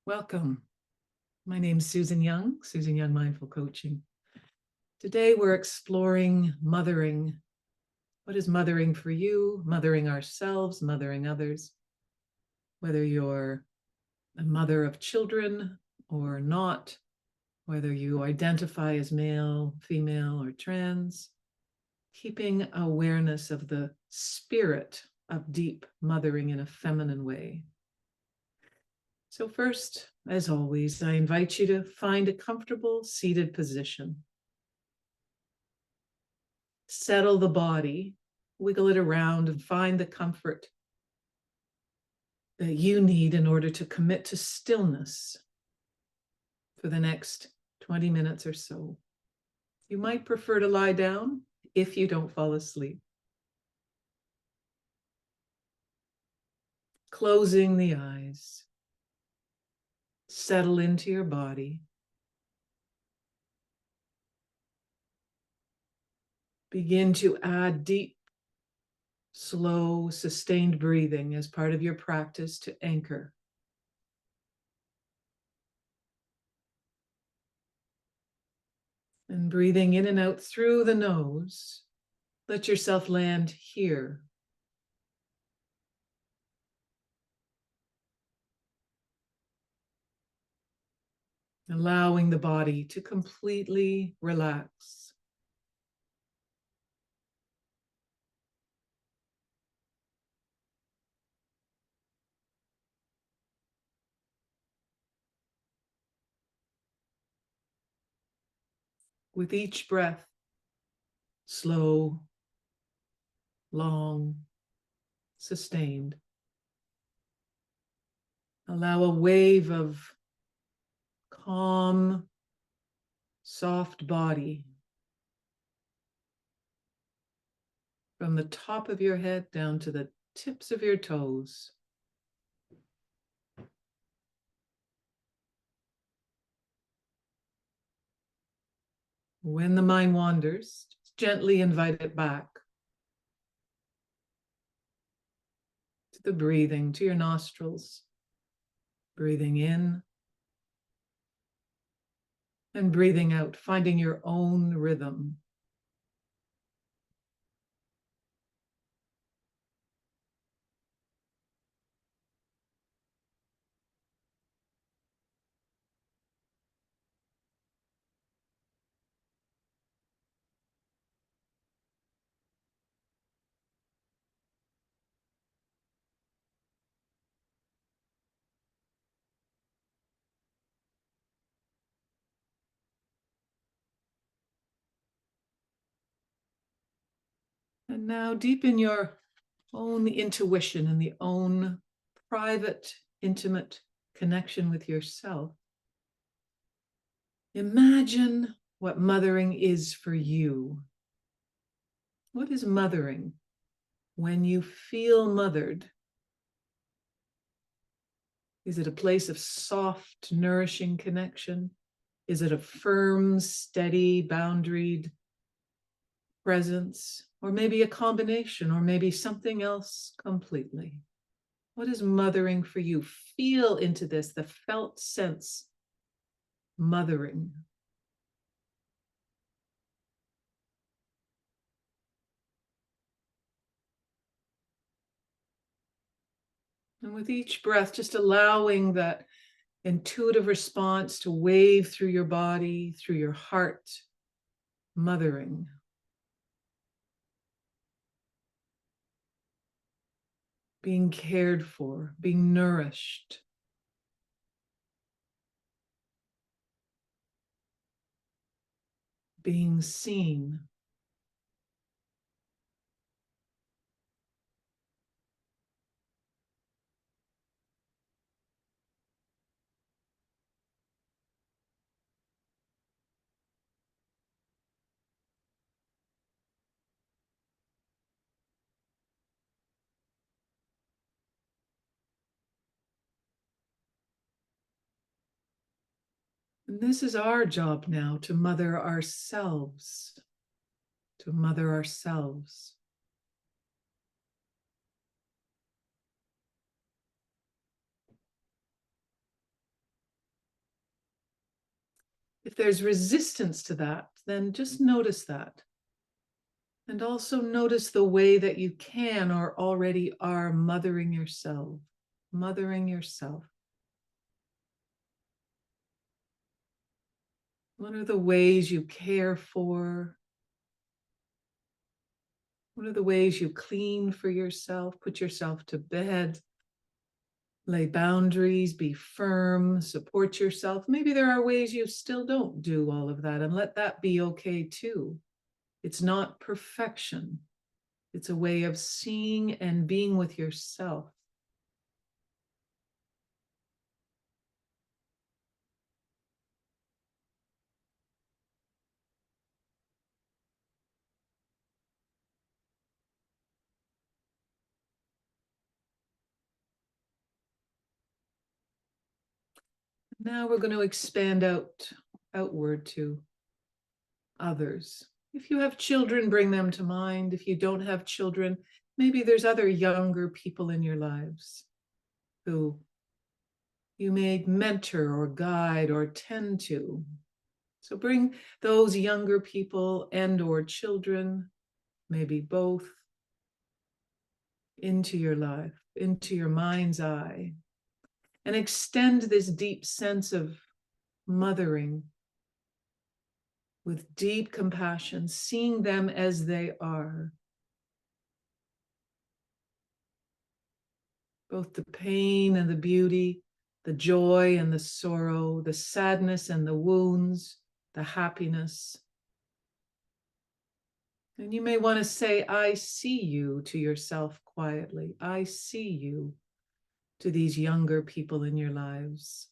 Welcome. My name's Susan Young Mindful Coaching. Today we're exploring mothering. What is mothering for you? Mothering ourselves, mothering others. Whether you're a mother of children or not, whether you identify as male, female, or trans, keeping awareness of the spirit of deep mothering in a feminine way. So first, as always, I invite you to find a comfortable seated position. Settle the body, wiggle it around, and find the comfort that you need in order to commit to stillness for the next 20 minutes or so. You might prefer to lie down if you don't fall asleep. Closing the eyes. Settle into your body. Begin to add deep, slow, sustained breathing as part of your practice to anchor. And breathing in and out through the nose, let yourself land here. Allowing the body to completely relax. With each breath, slow, long, sustained, allow a wave of calm, soft body from the top of your head down to the tips of your toes. When the mind wanders, just gently invite it back to the breathing, to your nostrils. Breathing in and breathing out, finding your own rhythm. And now deepen your own intuition and the own private, intimate connection with yourself. Imagine what mothering is for you. What is mothering when you feel mothered? Is it a place of soft, nourishing connection? Is it a firm, steady, boundaried presence? Or maybe a combination, or maybe something else completely? What is mothering for you? Feel into this, the felt sense, mothering. And with each breath, just allowing that intuitive response to wave through your body, through your heart, mothering. Being cared for, being nourished. Being seen. And this is our job now, to mother ourselves, to mother ourselves. If there's resistance to that, then just notice that. And also notice the way that you can or already are mothering yourself. Mothering yourself. What are the ways you care for? What are the ways you clean for yourself, put yourself to bed, lay boundaries, be firm, support yourself? Maybe there are ways you still don't do all of that, and let that be okay too. It's not perfection. It's a way of seeing and being with yourself. Now we're going to expand outward to others. If you have children, bring them to mind. If you don't have children, maybe there's other younger people in your lives who you may mentor or guide or tend to. So bring those younger people and or children, maybe both, into your life, into your mind's eye, and extend this deep sense of mothering with deep compassion, seeing them as they are. Both the pain and the beauty, the joy and the sorrow, the sadness and the wounds, the happiness. And you may want to say, I see you to yourself quietly. I see you to these younger people in your lives.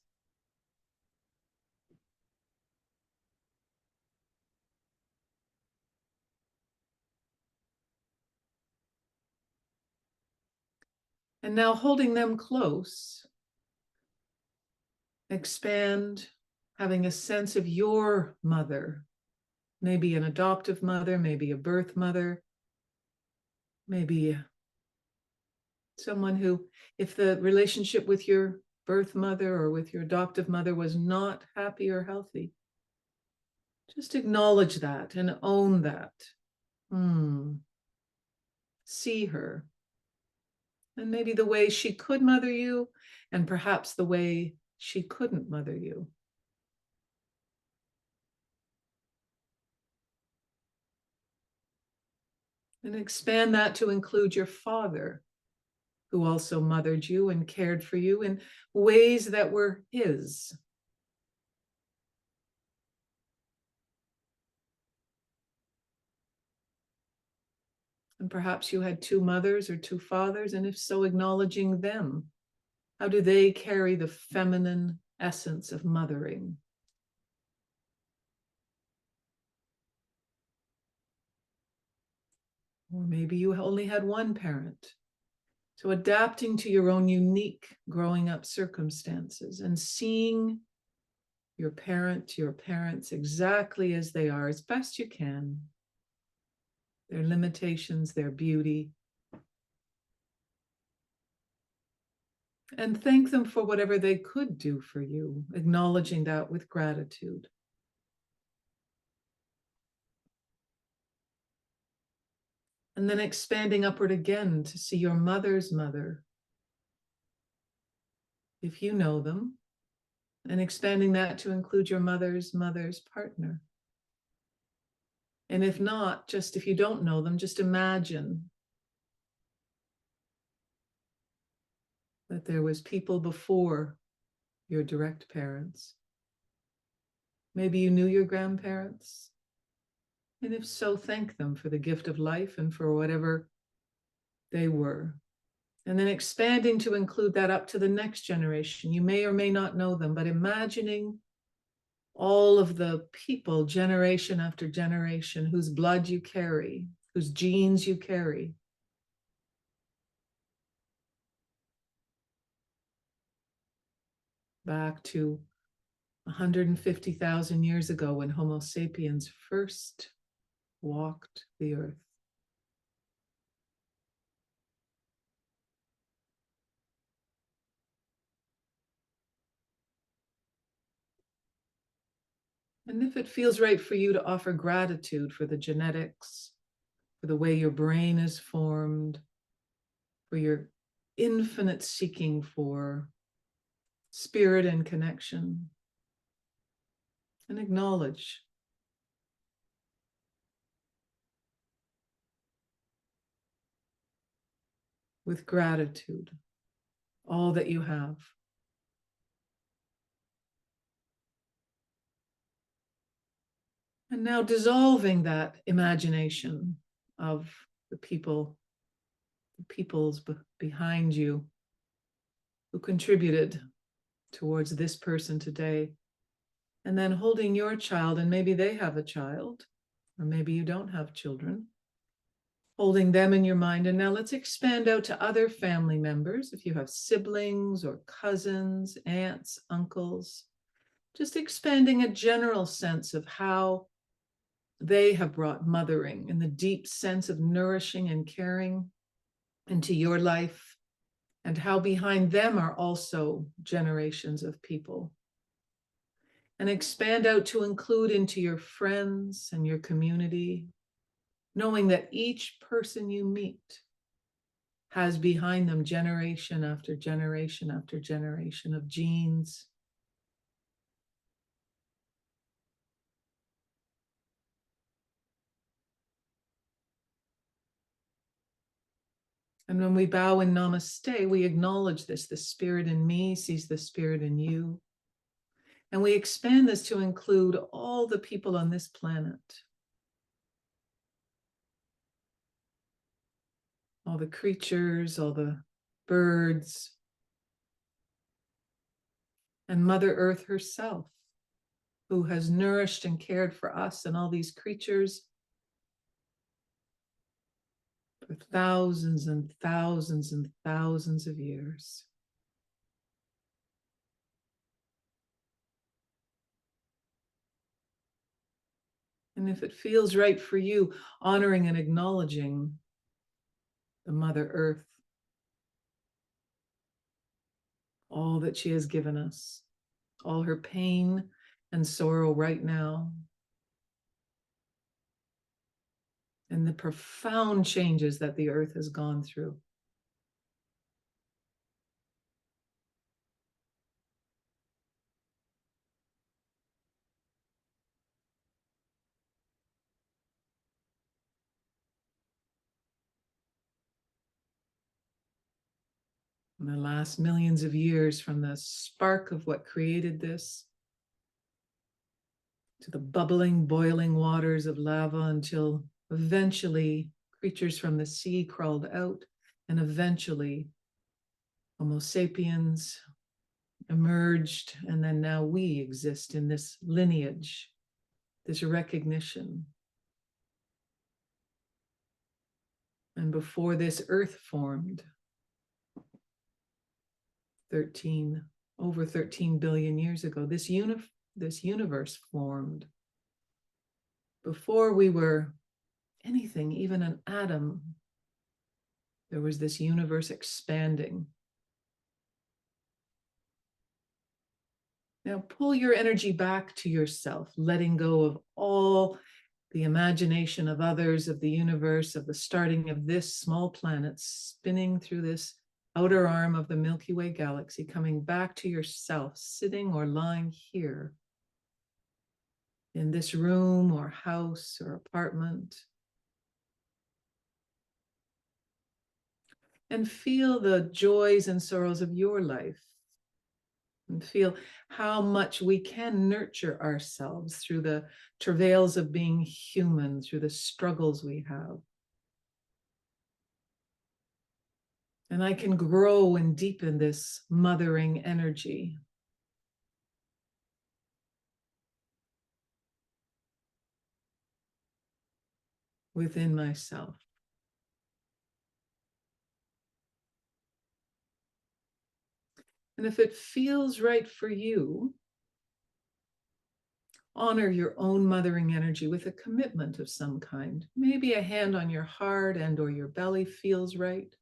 And now holding them close, expand, having a sense of your mother, maybe an adoptive mother, maybe a birth mother, maybe someone who, if the relationship with your birth mother or with your adoptive mother was not happy or healthy, just acknowledge that and own that. See her. And maybe the way she could mother you, and perhaps the way she couldn't mother you. And expand that to include your father, who also mothered you and cared for you in ways that were his. And perhaps you had two mothers or two fathers, and if so, acknowledging them. How do they carry the feminine essence of mothering? Or maybe you only had one parent. So adapting to your own unique growing up circumstances and seeing your parents exactly as they are as best you can, their limitations, their beauty, and thank them for whatever they could do for you, acknowledging that with gratitude. And then expanding upward again to see your mother's mother, if you know them, and expanding that to include your mother's mother's partner. And if not, just if you don't know them, just imagine that there was people before your direct parents. Maybe you knew your grandparents. And if so, thank them for the gift of life and for whatever they were. And then expanding to include that up to the next generation. You may or may not know them, but imagining all of the people, generation after generation, whose blood you carry, whose genes you carry. Back to 150,000 years ago when Homo sapiens first walked the earth. And if it feels right for you to offer gratitude for the genetics, for the way your brain is formed, for your infinite seeking for spirit and connection, and acknowledge with gratitude all that you have. And now dissolving that imagination of the peoples behind you who contributed towards this person today. And then holding your child, and maybe they have a child, or maybe you don't have children, holding them in your mind. And now let's expand out to other family members. If you have siblings or cousins, aunts, uncles, just expanding a general sense of how they have brought mothering and the deep sense of nourishing and caring into your life, and how behind them are also generations of people. And expand out to include into your friends and your community, knowing that each person you meet has behind them generation after generation after generation of genes. And when we bow in namaste, we acknowledge this. The spirit in me sees the spirit in you. And we expand this to include all the people on this planet, all the creatures, all the birds, and Mother Earth herself, who has nourished and cared for us and all these creatures for thousands and thousands and thousands of years. And if it feels right for you, honoring and acknowledging the Mother Earth, all that she has given us, all her pain and sorrow right now, and the profound changes that the earth has gone through. In the last millions of years, from the spark of what created this to the bubbling, boiling waters of lava, until eventually creatures from the sea crawled out, and eventually Homo sapiens emerged, and then now we exist in this lineage, this recognition. And before this earth formed, over 13 billion years ago, this universe formed. Before we were anything, even an atom, there was this universe expanding. Now pull your energy back to yourself, letting go of all the imagination of others, of the universe, of the starting of this small planet spinning through this outer arm of the Milky Way galaxy, coming back to yourself, sitting or lying here in this room or house or apartment. And feel the joys and sorrows of your life. And feel how much we can nurture ourselves through the travails of being human, through the struggles we have. And I can grow and deepen this mothering energy. Within myself. And if it feels right for you, honor your own mothering energy with a commitment of some kind. Maybe a hand on your heart and or your belly feels right.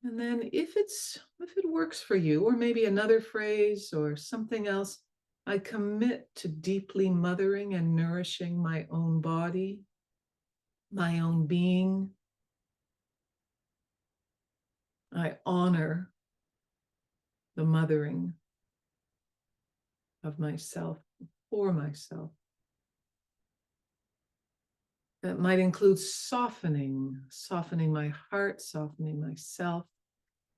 And then if it works for you, or maybe another phrase or something else, I commit to deeply mothering and nourishing my own body, my own being. I honor the mothering of myself for myself. That might include softening my heart, softening myself.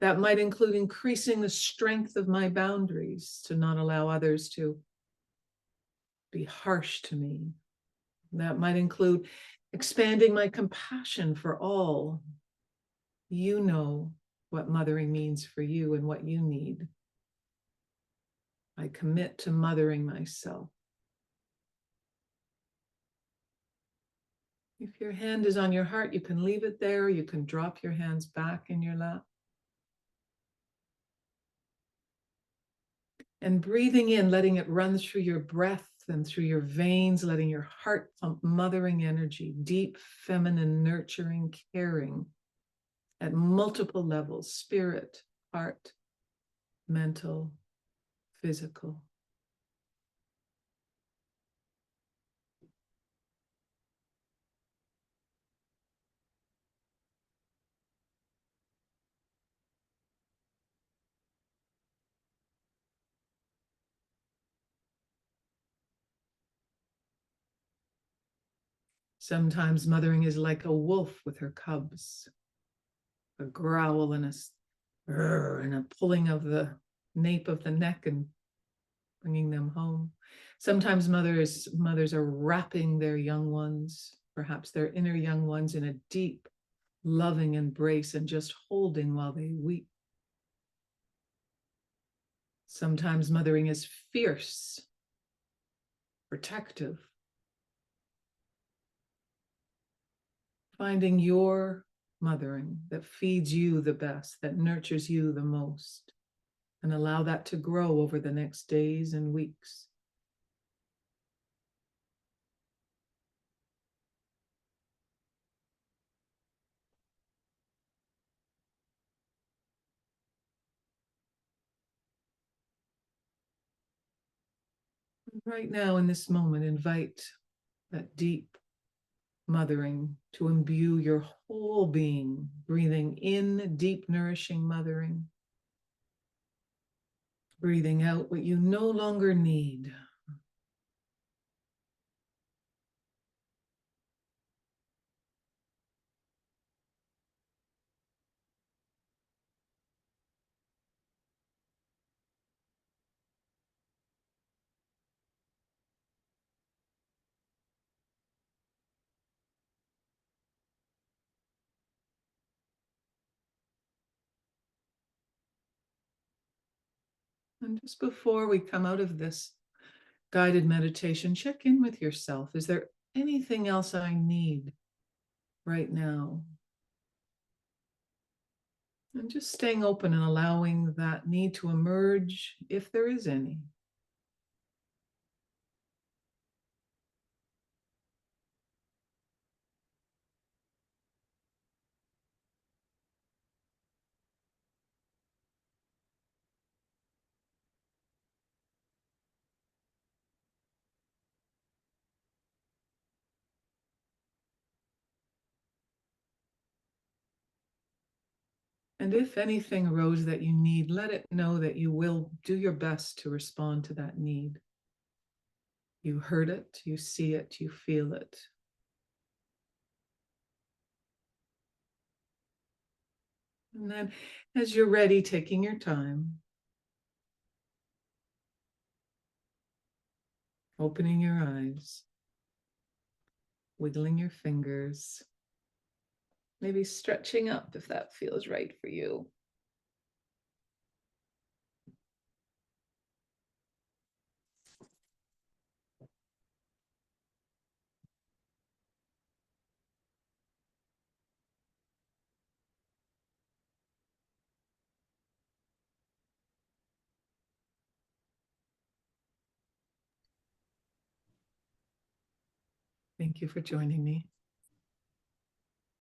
That might include increasing the strength of my boundaries to not allow others to be harsh to me. That might include expanding my compassion for all. You know what mothering means for you and what you need. I commit to mothering myself. If your hand is on your heart, you can leave it there. You can drop your hands back in your lap. And breathing in, letting it run through your breath and through your veins, letting your heart pump mothering energy, deep, feminine, nurturing, caring at multiple levels: spirit, heart, mental, physical. Sometimes mothering is like a wolf with her cubs, a growl and a pulling of the nape of the neck and bringing them home. Sometimes mothers are wrapping their young ones, perhaps their inner young ones, in a deep, loving embrace and just holding while they weep. Sometimes mothering is fierce, protective. Finding your mothering that feeds you the best, that nurtures you the most, and allow that to grow over the next days and weeks. Right now, in this moment, invite that deep mothering to imbue your whole being, breathing in deep, nourishing mothering, breathing out what you no longer need. And just before we come out of this guided meditation, check in with yourself. Is there anything else I need right now? And just staying open and allowing that need to emerge if there is any. And if anything arose that you need, let it know that you will do your best to respond to that need. You heard it, you see it, you feel it. And then as you're ready, taking your time, opening your eyes, wiggling your fingers, maybe stretching up if that feels right for you. Thank you for joining me.